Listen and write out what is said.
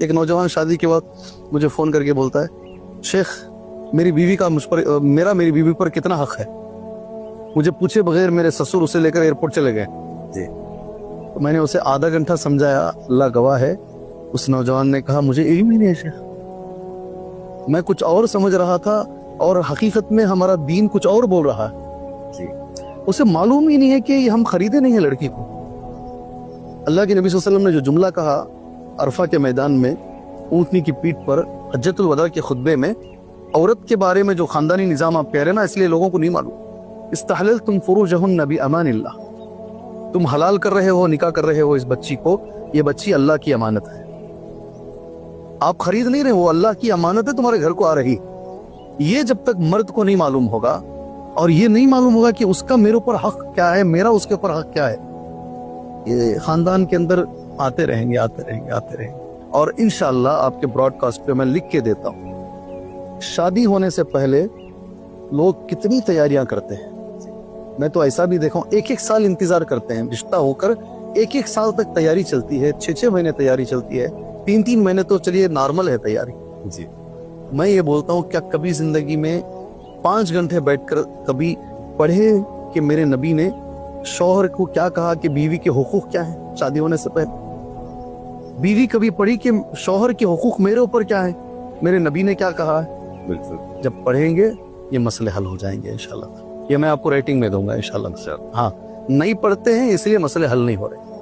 ایک نوجوان شادی کے وقت مجھے فون کر کے بولتا ہے شیخ میری بیوی کا مجھ پر میری بیوی پر کتنا حق ہے. مجھے پوچھے بغیر میرے سسر اسے لے کر ایئرپورٹ چلے گئے. جی میں نے اسے آدھا گھنٹہ سمجھایا, اللہ گواہ ہے. اس نوجوان نے کہا مجھے علم ہی نہیں ہے شیخ, میں کچھ اور سمجھ رہا تھا اور حقیقت میں ہمارا دین کچھ اور بول رہا ہے. جی اسے معلوم ہی نہیں ہے کہ ہم خریدے نہیں ہیں لڑکی کو. اللہ کے نبی صلی اللہ علیہ وسلم نے جو جملہ کہا عرفہ کے میدان میں اونٹنی کی پیٹھ پر حجۃ الوداع کے خطبے میں, عورت کے بارے میں جو خاندانی نظام آپ کہہ رہے ہیں نا, اس لیے لوگوں کو نہیں معلوم. استحللتم فروجہن بأمان اللہ, تم حلال کر رہے ہو, نکاح کر رہے ہو اس بچی کو, یہ بچی اللہ کی امانت ہے. آپ خرید نہیں رہے, وہ اللہ کی امانت ہے, تمہارے گھر کو آ رہی. یہ جب تک مرد کو نہیں معلوم ہوگا اور یہ نہیں معلوم ہوگا کہ اس کا میرے اوپر حق کیا ہے, میرا اس کے اوپر حق کیا ہے, یہ خاندان کے اندر آتے رہیں گے. اور انشاءاللہ آپ کے براڈ کاسٹ پہ میں لکھ کے دیتا ہوں, شادی ہونے سے پہلے لوگ کتنی تیاریاں کرتے ہیں. میں تو ایسا بھی دیکھا ہوں, ایک سال انتظار کرتے ہیں, رشتہ ہو کر ایک سال تک تیاری چلتی ہے, 6 مہینے تیاری چلتی ہے, 3 مہینے تو چلیے نارمل ہے تیاری. جی میں یہ بولتا ہوں کیا کبھی زندگی میں 5 گھنٹے بیٹھ کر کبھی پڑھے کہ میرے نبی نے شوہر کو کیا کہا کہ بیوی کے حقوق کیا ہیں شادی ہونے سے پہلے؟ بیوی کبھی پڑھی کہ شوہر کے حقوق میرے اوپر کیا ہیں, میرے نبی نے کیا کہا ہے؟ بالکل. جب پڑھیں گے یہ مسئلے حل ہو جائیں گے انشاءاللہ. یہ میں آپ کو ریٹنگ میں دوں گا انشاءاللہ. ہاں نہیں پڑھتے ہیں اس لیے مسئلے حل نہیں ہو رہے.